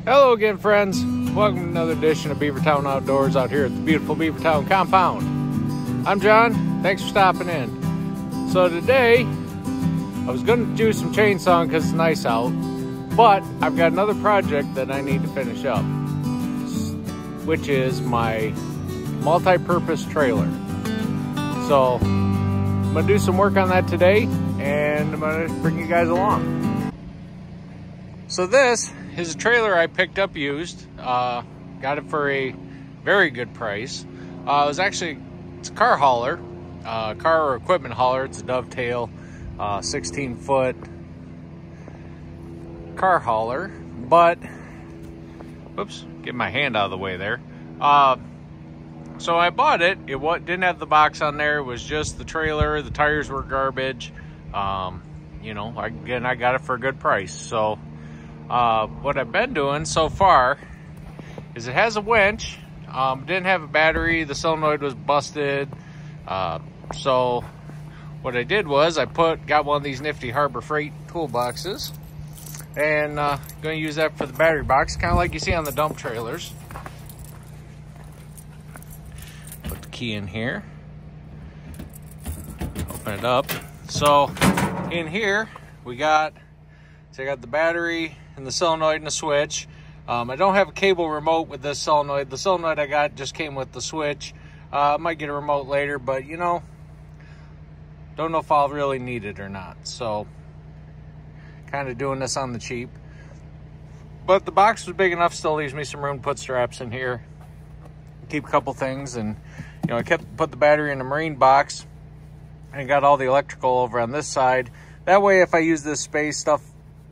Hello again, friends. Welcome to another edition of Beavertown Outdoors out here at the beautiful Beavertown compound. I'm John. Thanks for stopping in. So today, I was going to do some chainsawing because it's nice out, but I've got another project that I need to finish up, which is my multi-purpose trailer. So I'm going to do some work on that today, and I'm going to bring you guys along. So this is a trailer I picked up used. Got it for a very good price. It's a car hauler, car or equipment hauler. It's a dovetail, 16-foot car hauler. But, whoops, get my hand out of the way there. So I bought it. It didn't have the box on there. It was just the trailer. The tires were garbage. You know, again, I got it for a good price. So what I've been doing so far is it has a winch. Didn't have a battery. The solenoid was busted. So what I did was I got one of these nifty Harbor Freight toolboxes, and going to use that for the battery box, kind of like you see on the dump trailers. Put the key in here. Open it up. So in here I got the battery and the solenoid and the switch. I don't have a cable remote with this solenoid. The solenoid I got just came with the switch. I might get a remote later, but you know, don't know if I'll really need it or not. So kind of doing this on the cheap. But the box was big enough, still leaves me some room to put straps in here. Keep a couple things, and you know, I put the battery in the marine box and got all the electrical over on this side. That way, if I use this space, stuff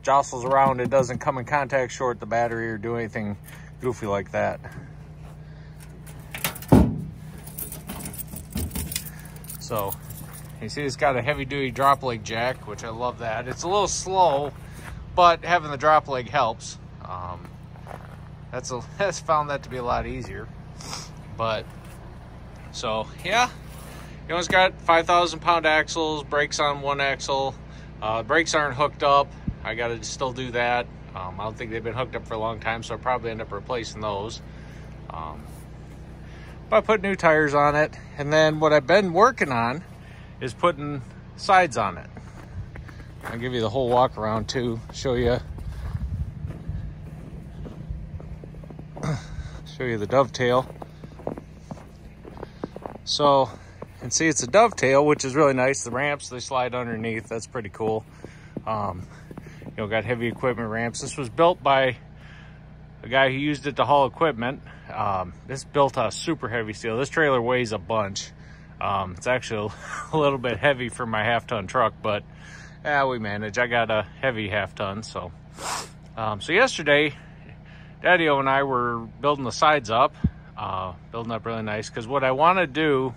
jostles around, it doesn't come in contact short the battery or do anything goofy like that. So you see it's got a heavy-duty drop leg jack, which I love that. It's a little slow, but having the drop leg helps. That's found that to be a lot easier. But so yeah, you know, it's got 5,000-pound axles, brakes on one axle. Brakes aren't hooked up. I gotta still do that. I don't think they've been hooked up for a long time, so I'll probably end up replacing those. But I put new tires on it, and then what I've been working on is putting sides on it. I'll give you the whole walk around too, show you the dovetail. So, and see, it's a dovetail, which is really nice. The ramps, they slide underneath. That's pretty cool. You know, got heavy equipment ramps. This was built by a guy who used it to haul equipment. This built a super heavy steel. This trailer weighs a bunch. It's actually a little bit heavy for my half-ton truck, but we manage. I got a heavy half-ton, so. So yesterday, Daddy-O and I were building the sides up, building up really nice, because what I want to do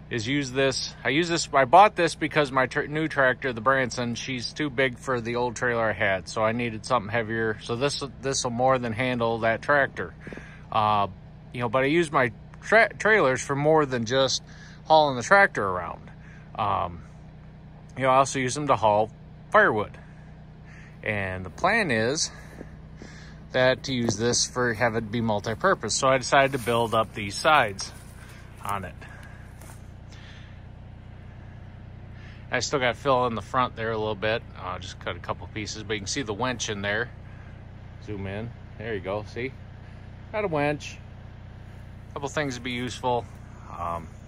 is use this. I bought this because my new tractor, the Branson, she's too big for the old trailer I had, so I needed something heavier. So this will more than handle that tractor. You know, but I use my trailers for more than just hauling the tractor around. You know, I also use them to haul firewood. And the plan is to use this have it be multi-purpose. So I decided to build up these sides on it. I still got to fill in the front there a little bit. Just cut a couple pieces, but you can see the winch in there. Zoom in. There you go. See? Got a winch. A couple things to be useful.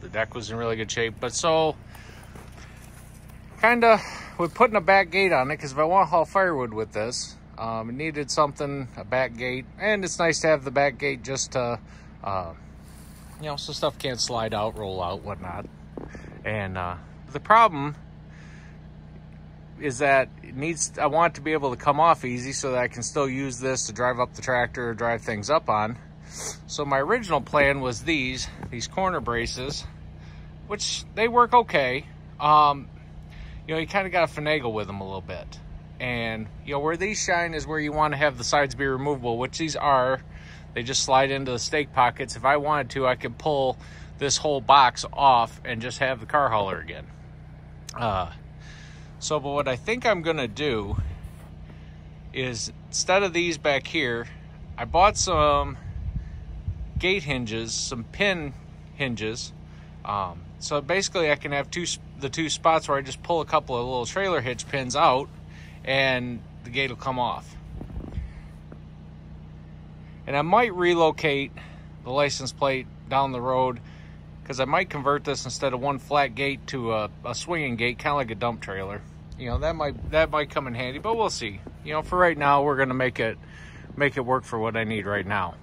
The deck was in really good shape, but so kind of with putting a back gate on it, because if I want to haul firewood with this, it needed something, a back gate, and it's nice to have the back gate just to, you know, so stuff can't slide out, roll out, whatnot. And the problem is that I want it to be able to come off easy so that I can still use this to drive up the tractor or drive things up on. So my original plan was these corner braces, which they work okay. You know, you kind of got to finagle with them a little bit. And, you know, where these shine is where you want to have the sides be removable, which these are. They just slide into the stake pockets. If I wanted to, I could pull this whole box off and just have the car hauler again. But what I think I'm gonna do is instead of these back here, I bought some gate hinges, some pin hinges. So basically I can have the two spots where I just pull a couple of little trailer hitch pins out and the gate will come off. And I might relocate the license plate down the road, because I might convert this instead of one flat gate to a swinging gate, kind of like a dump trailer. You know, that might come in handy, but we'll see. You know, for right now, we're gonna make it work for what I need right now.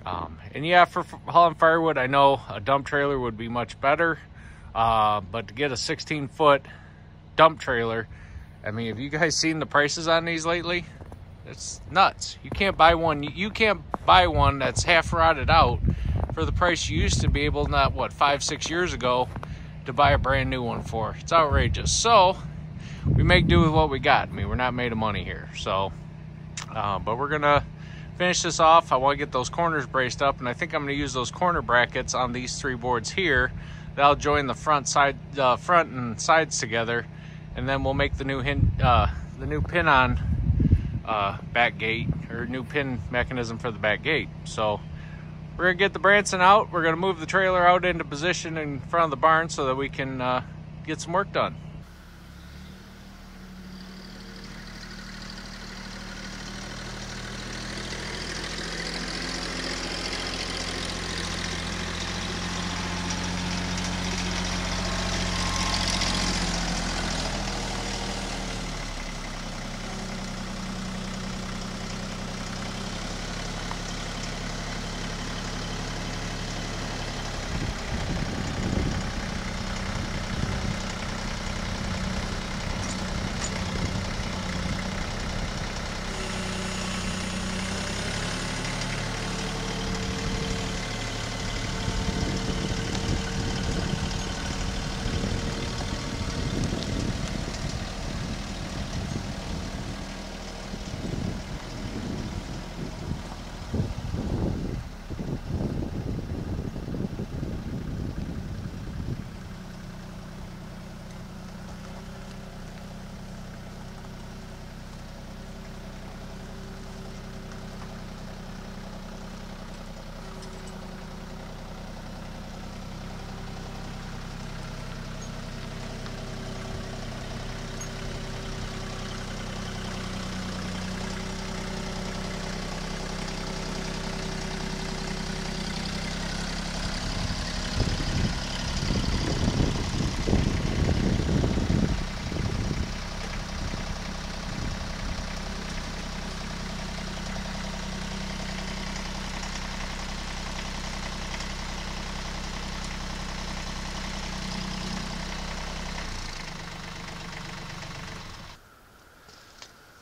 And yeah, for hauling firewood, I know a dump trailer would be much better. But to get a 16-foot dump trailer, I mean, have you guys seen the prices on these lately? It's nuts. You can't buy one. You can't buy one that's half rotted out for the price you used to be able, not what, 5-6 years ago, to buy a brand new one for. It's outrageous. So we make do with what we got. I mean, we're not made of money here. So, but we're gonna finish this off. I want to get those corners braced up, and I think I'm going to use those corner brackets on these 3 boards here. That'll join the front and sides together, and then we'll make the new pin-on back gate, or new pin mechanism for the back gate. So we're gonna get the Branson out. We're gonna move the trailer out into position in front of the barn so that we can get some work done.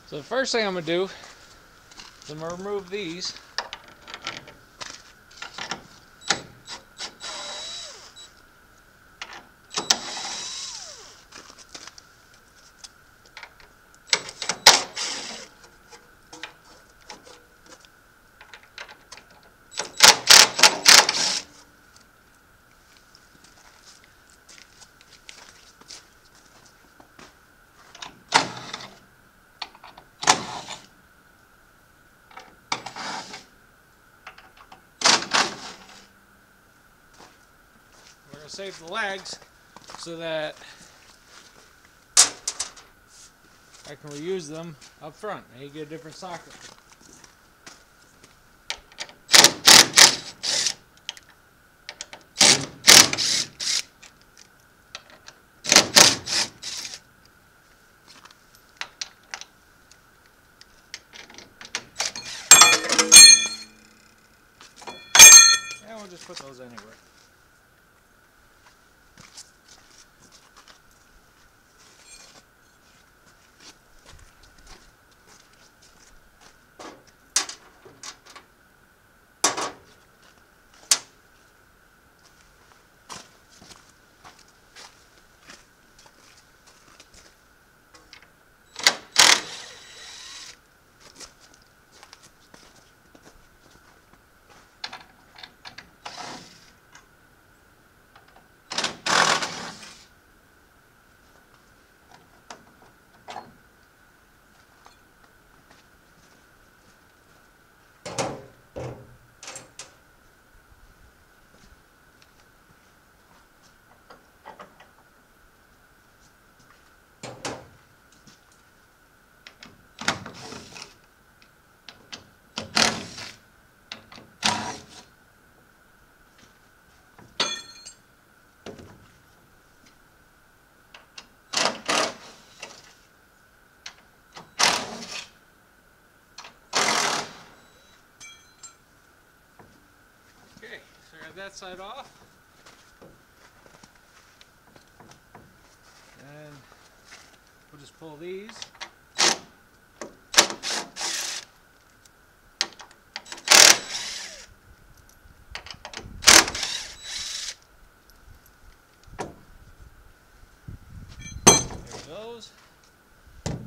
So the first thing I'm going to do is I'm going to remove these. Save the legs so that I can reuse them up front. Now you get a different socket. And we'll just put those anywhere. Have that side off. And we'll just pull these. There it goes. And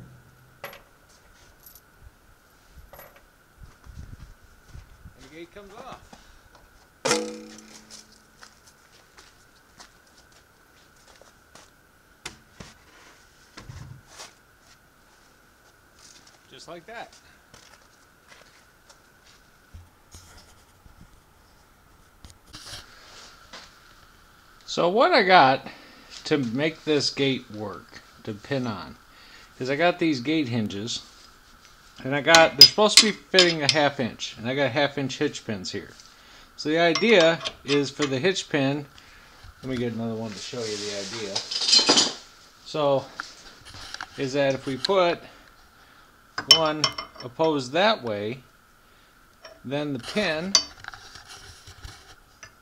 the gate comes off. Just like that. So what I got to make this gate work, to pin on, is I got these gate hinges, and they're supposed to be fitting a 1/2 inch, and I got 1/2 inch hitch pins here. So the idea is for the hitch pin, let me get another one to show you the idea. So, is that if we put one opposed that way, then the pin,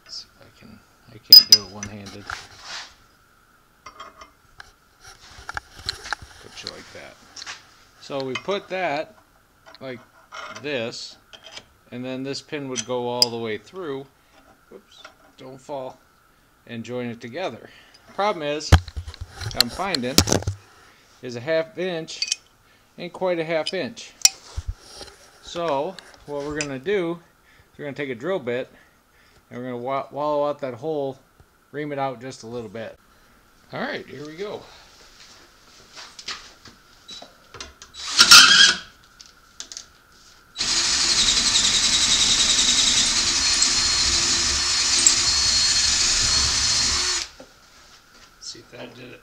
let's see if I can't do it one-handed. Put you like that. So we put that like this, and then this pin would go all the way through. Whoops, don't fall. And join it together. Problem is, I'm finding, is a 1/2 inch ain't quite a 1/2 inch. So what we're going to do is we're going to take a drill bit and we're going to wallow out that hole, ream it out just a little bit. Alright, here we go. See if that did it.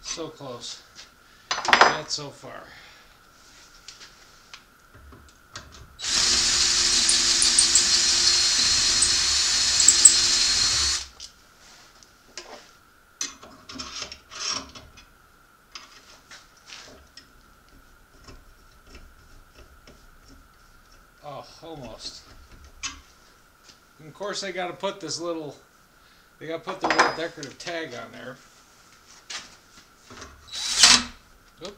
So close. Not so far. Oh, almost. And of course they got to put this little, they got to put the little decorative tag on there. Oop.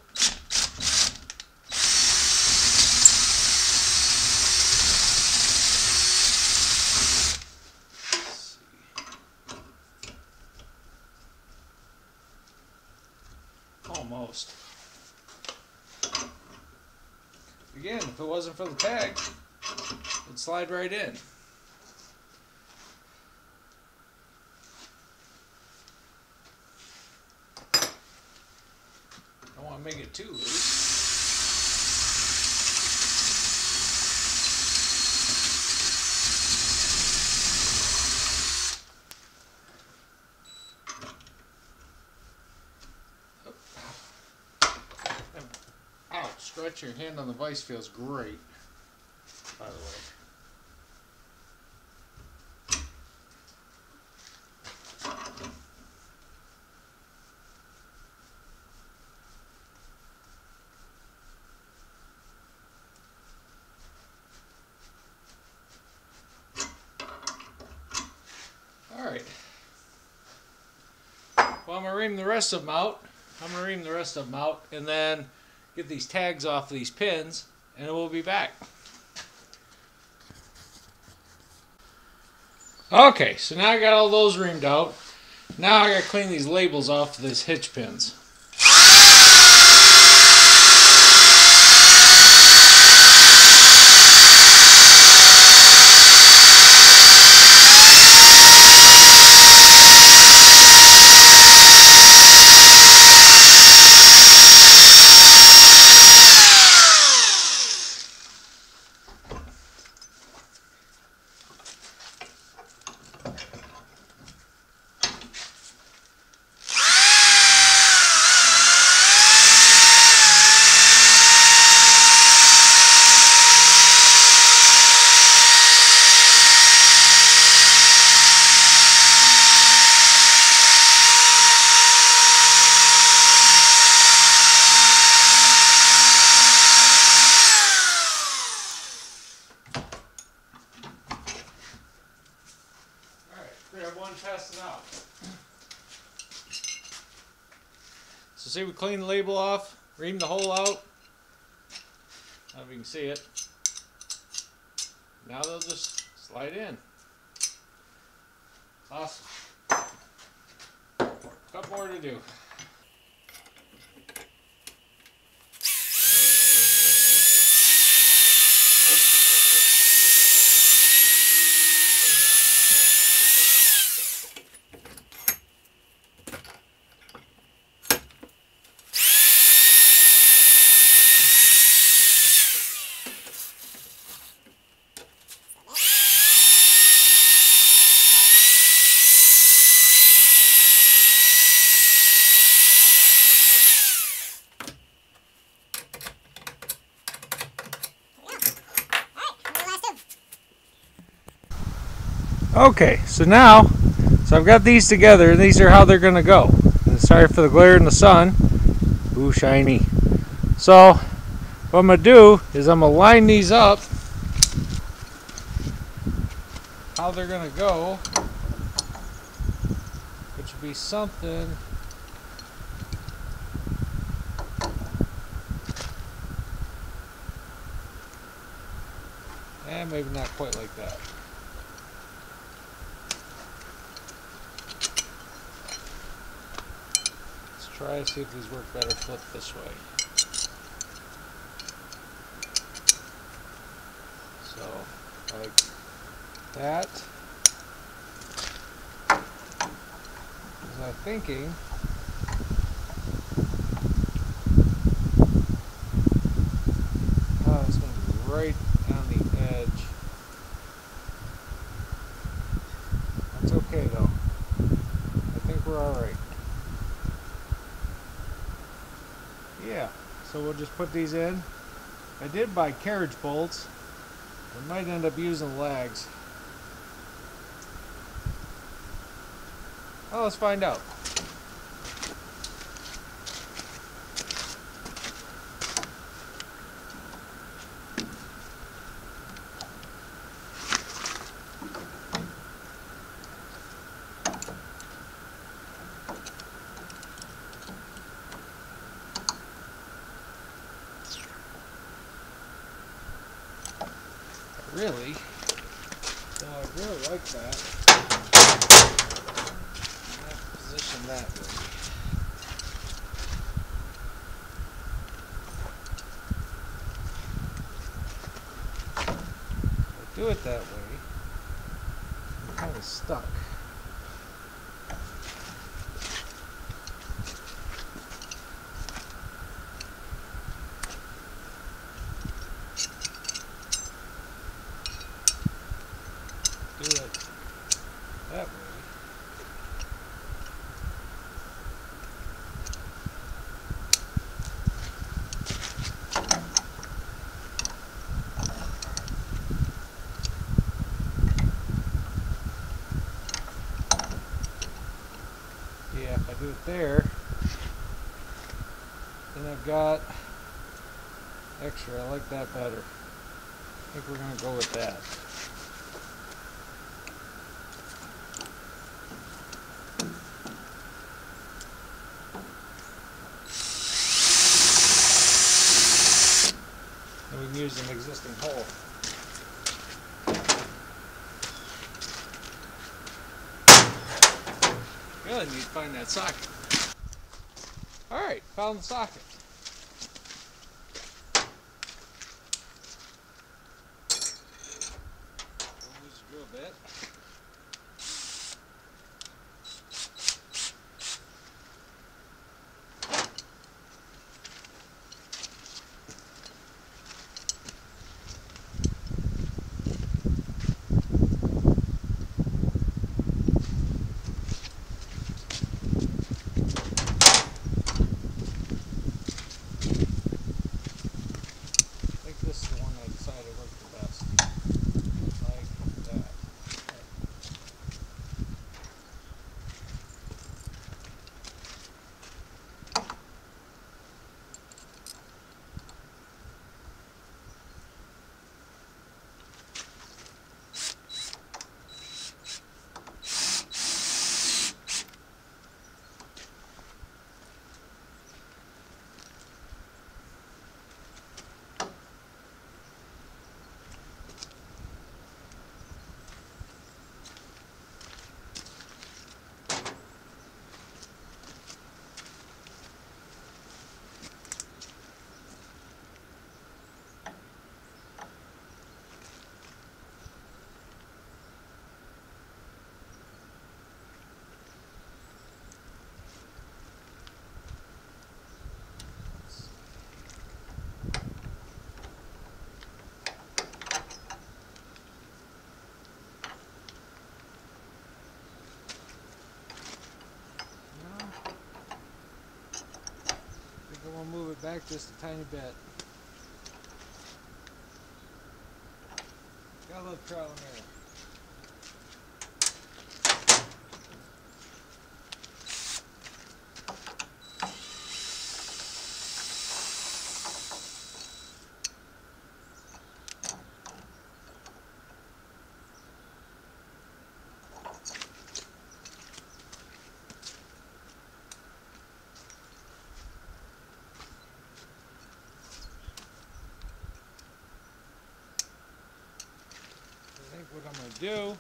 Almost. Again, if it wasn't for the tag, it'd slide right in. Don't want to make it too loose. Ow, stretch your hand on the vise feels great, by the way. Alright. Well, I'm going to ream the rest of them out. And then get these tags off these pins, and we'll be back. Okay, so now I got all those reamed out. Now I got to clean these labels off of these hitch pins. So see, we clean the label off, ream the hole out. I don't know if you can see it. Now they'll just slide in. Awesome. Couple more to do. Okay, so I've got these together, and these are how they're gonna go. And sorry for the glare in the sun. Ooh, shiny. So what I'm gonna do is I'm gonna line these up how they're gonna go, which would be something and maybe not quite like that. Try to see if these work better flipped this way. So, like that. Was I thinking? Oh, it's going to be right on the edge. That's okay though. I think we're alright. Yeah, so we'll just put these in. I did buy carriage bolts. I might end up using legs. Oh, let's find out. Really? So I really like that. I'm going to position that way. If I do it that way, I'm kind of stuck. Do it that way. Yeah, if I do it there, then I've got extra. I like that better. I think we're going to go with that. And we can use an existing hole. Really need to find that socket. Alright, found the socket. We'll use the drill bit. back just a tiny bit. Got a little trout in there. I think what I'm going to do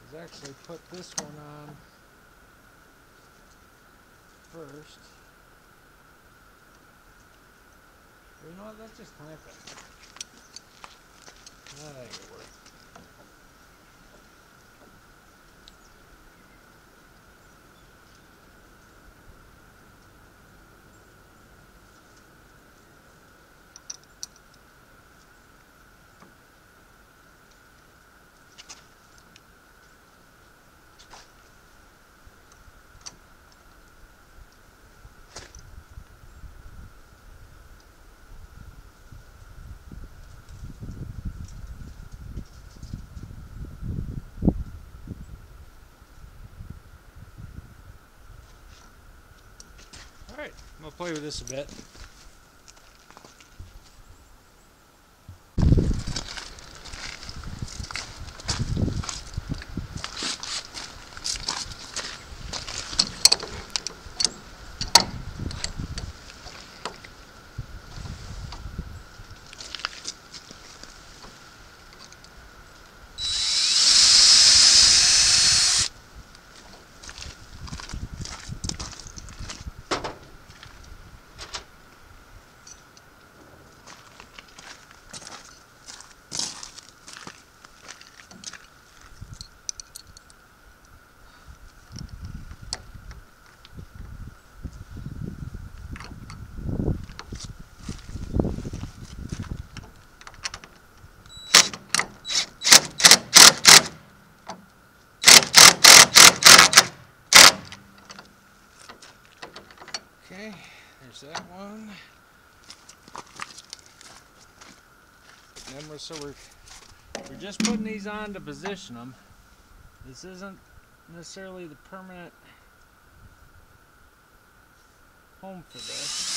is actually put this one on first. You know what, let's just clamp it. That ain't gonna work. Alright, I'm going to play with this a bit. Okay, there's that one. And then so we're just putting these on to position them. This isn't necessarily the permanent home for this.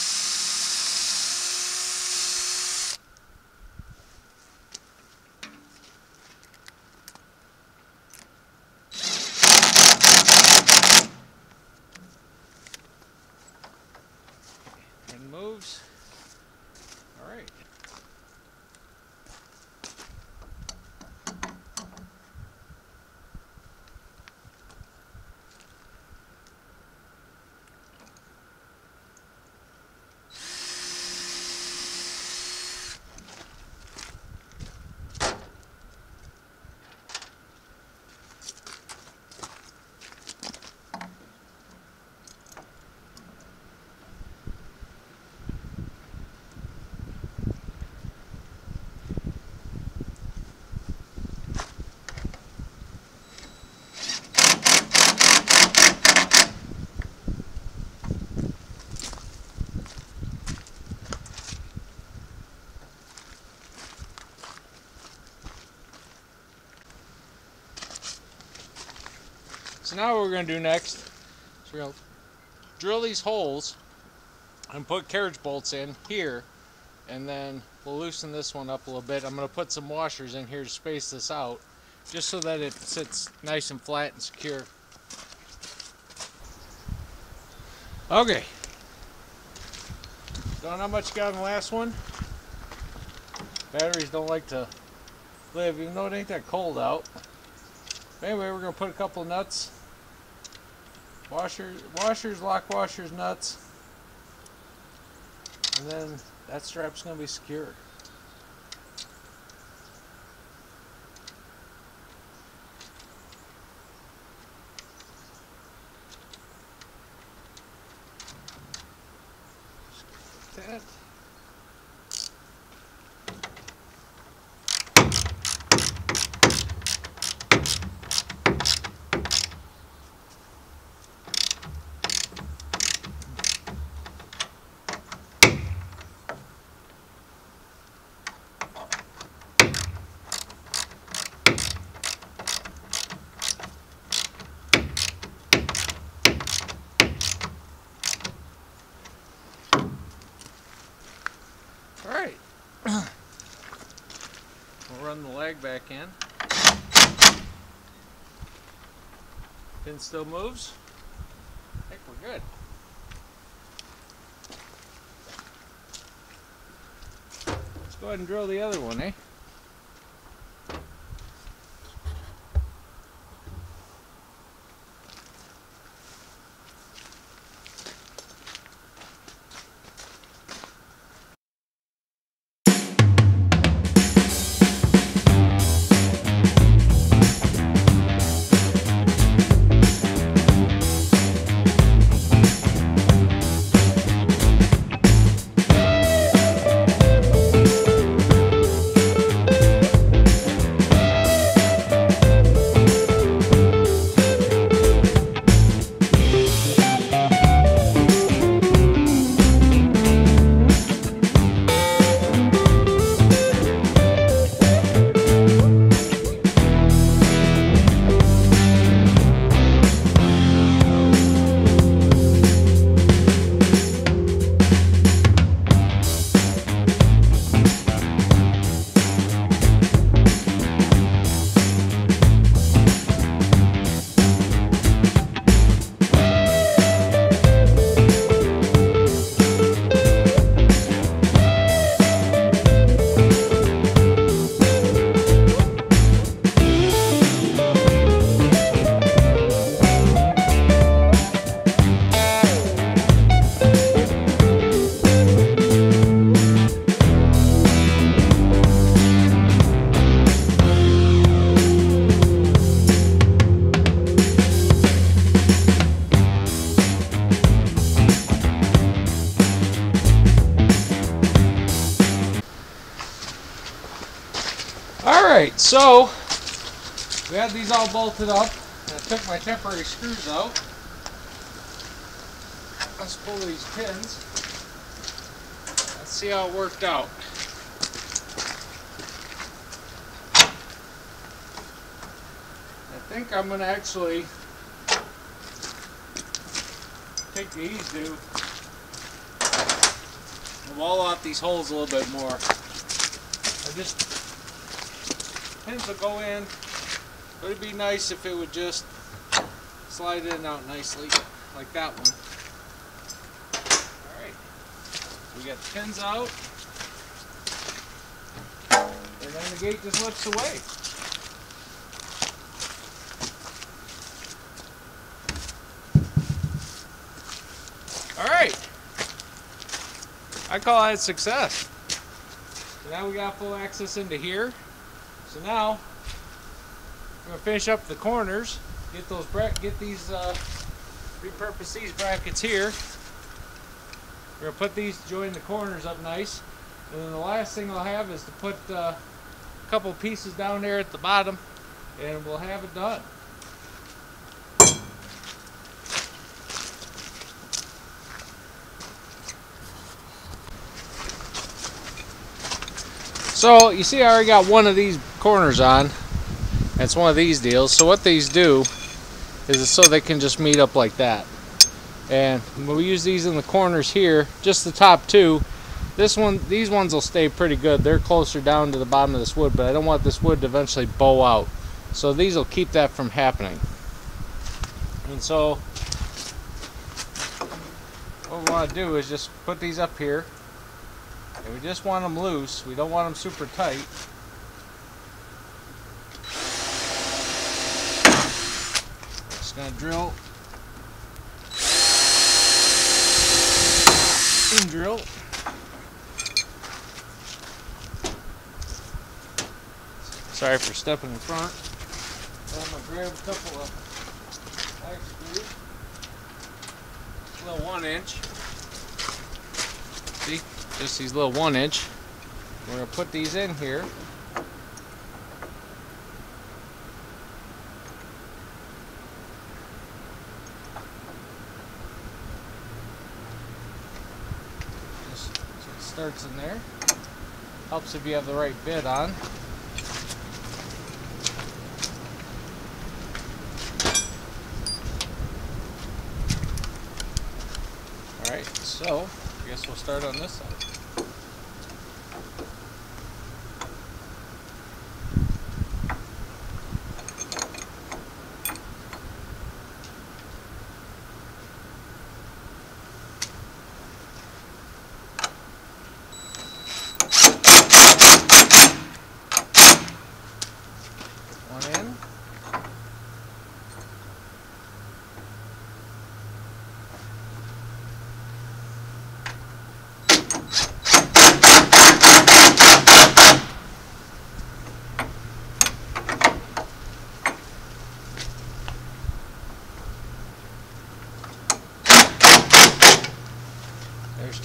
And moves. All right. So now what we're going to do next is we're going to drill these holes and put carriage bolts in here, and then we'll loosen this one up a little bit. I'm going to put some washers in here to space this out just so that it sits nice and flat and secure. Okay, don't know how much you got in the last one. Batteries don't like to live even though it ain't that cold out. Anyway, we're going to put a couple of nuts, washers, lock washers, nuts, and then that strap's going to be secured. Just like that. Alright. We'll run the lag back in. Pin still moves. I think we're good. Let's go ahead and drill the other one, eh? Alright, so we have these all bolted up. I took my temporary screws out. Let's pull these pins. Let's see how it worked out. I think I'm going to actually take the ease-do and wall out these holes a little bit more. Pins will go in, but it'd be nice if it would just slide in and out nicely, like that one. Alright, we got the pins out, and then the gate just lifts away. Alright, I call that a success. So now we got full access into here. So now I'm gonna finish up the corners, repurpose these brackets here. We're gonna put these, join the corners up nice, and then the last thing I'll have is to put a couple pieces down there at the bottom, and we'll have it done. So you see I already got one of these corners on. It's one of these deals. So what these do is so they can just meet up like that. And we use these in the corners here, just the top two. These ones will stay pretty good. They're closer down to the bottom of this wood, but I don't want this wood to eventually bow out. So these will keep that from happening. And so what we want to do is just put these up here. And we just want them loose. We don't want them super tight. Just gonna drill and drill. Sorry for stepping in front. I'm gonna grab a couple of back screws. A little 1-inch. See? Just these little 1-inch. We're going to put these in here. Just so it starts in there. Helps if you have the right bit on. Alright, so I guess we'll start on this side.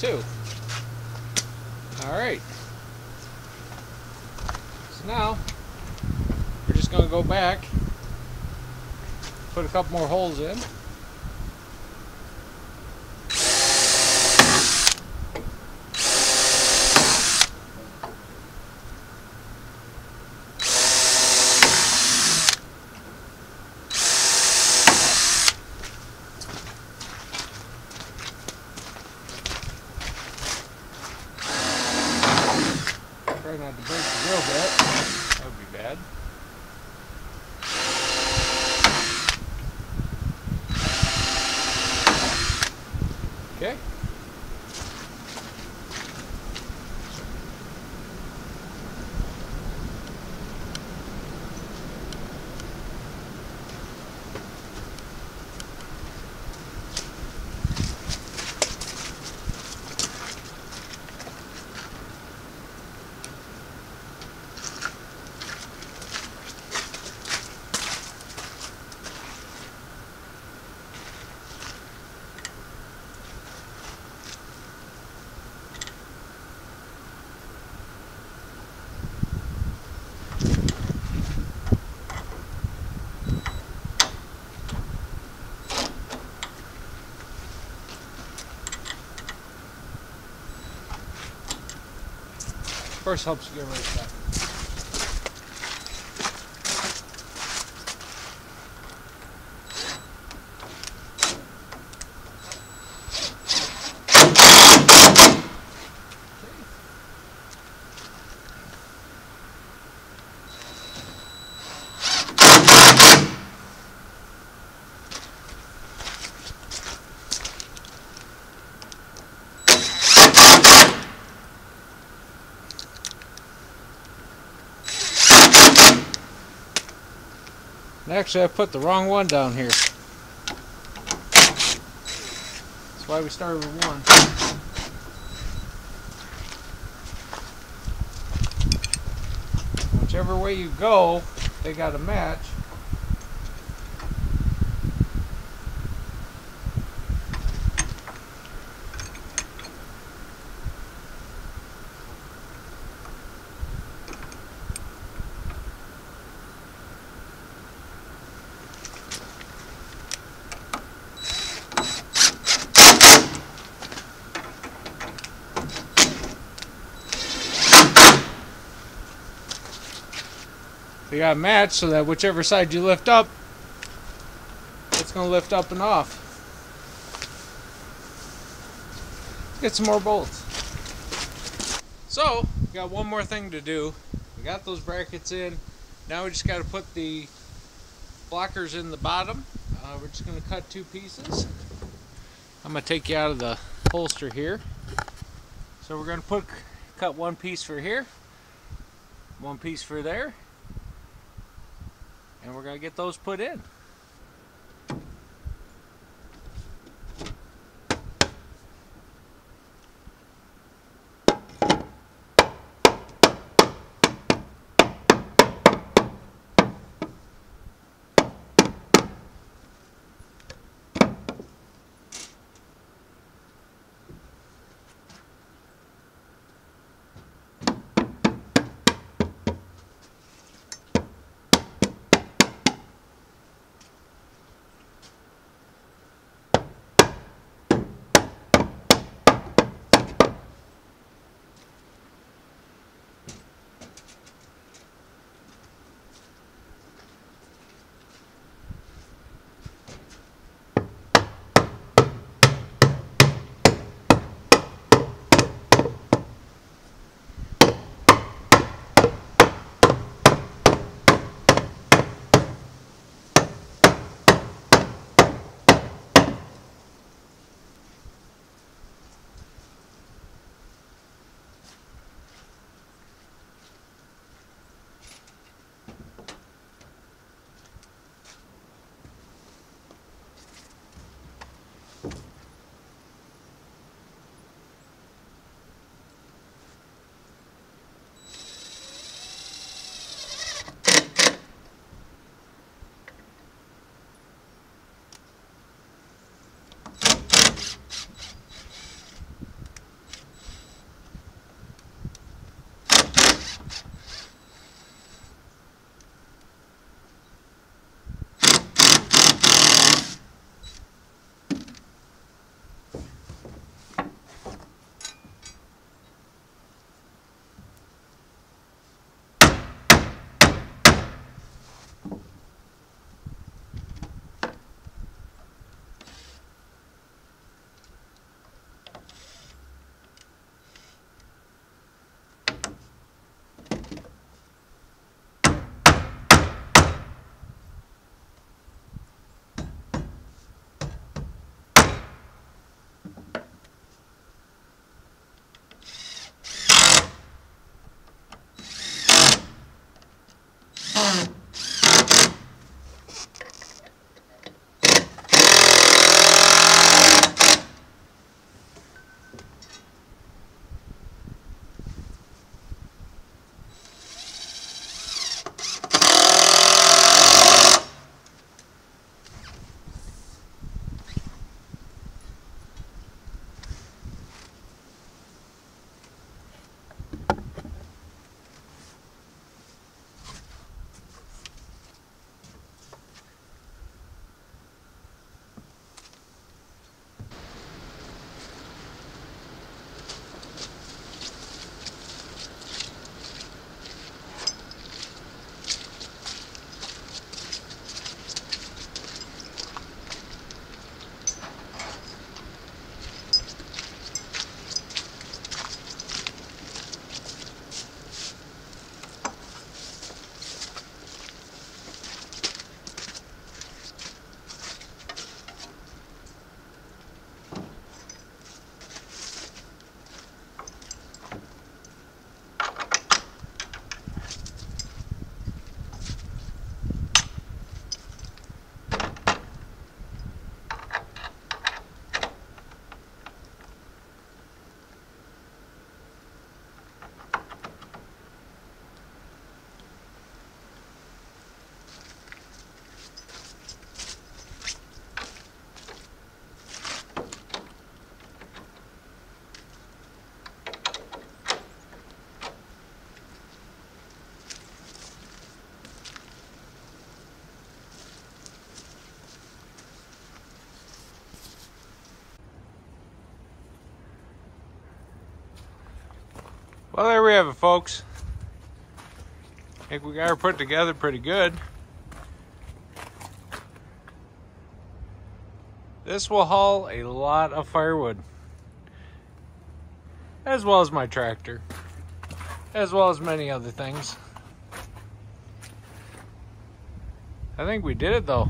too. Alright. So now, we're just going to go back, put a couple more holes in. Try not to break the real bit. That would be bad. Okay. First helps you get rid of that. Actually, I put the wrong one down here. That's why we started with one. Whichever way you go, they got to match. They got to match so that whichever side you lift up, it's going to lift up and off. Let's get some more bolts. So, we got one more thing to do. We got those brackets in. Now we just got to put the blockers in the bottom. We're just going to cut two pieces. I'm going to take you out of the holster here. So we're going to cut one piece for here, one piece for there. And we're going to get those put in. Well, there we have it, folks. I think we got her put together pretty good. This will haul a lot of firewood, as well as my tractor, as well as many other things. I think we did it though.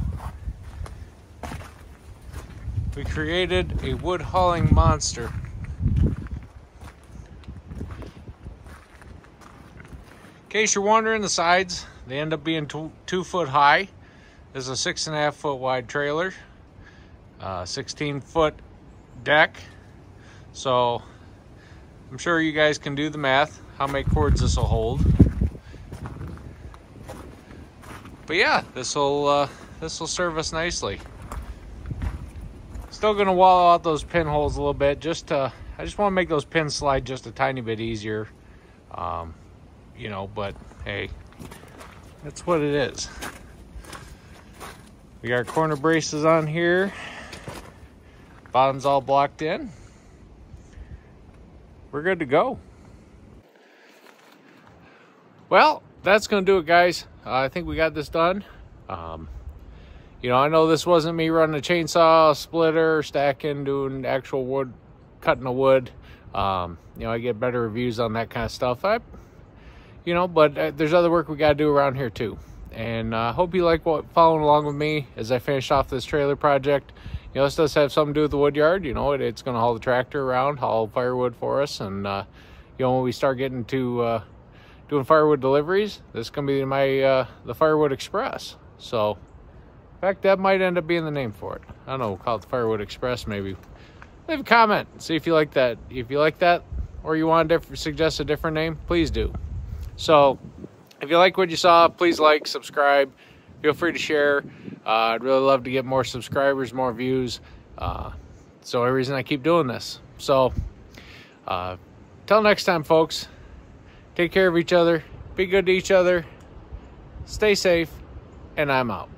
We created a wood hauling monster. In case you're wondering, the sides, they end up being 2 foot high. This is a 6.5 foot wide trailer, 16 foot deck. So I'm sure you guys can do the math, how many cords this will hold. But yeah, this will serve us nicely. Still gonna wallow out those pinholes a little bit. I just want to make those pins slide just a tiny bit easier. You know, but hey, that's what it is. We got our corner braces on here. Bottom's all blocked in. We're good to go. Well, that's gonna do it, guys. I think we got this done. You know, I know this wasn't me running a chainsaw, splitter, stacking, doing actual wood, cutting the wood. You know, I get better reviews on that kind of stuff. You know, but there's other work we got to do around here too. And I hope you like following along with me as I finish off this trailer project. You know, this does have something to do with the wood yard. You know, it's going to haul the tractor around, haul firewood for us. And, you know, when we start getting to doing firewood deliveries, this is going to be the Firewood Express. So, in fact, that might end up being the name for it. I don't know, we'll call it the Firewood Express maybe. Leave a comment, see if you like that. If you like that, or you want to suggest a different name, please do. So, if you like what you saw, please like, subscribe, feel free to share. I'd really love to get more subscribers, more views. It's the only reason I keep doing this. So, till next time, folks, take care of each other, be good to each other, stay safe, and I'm out.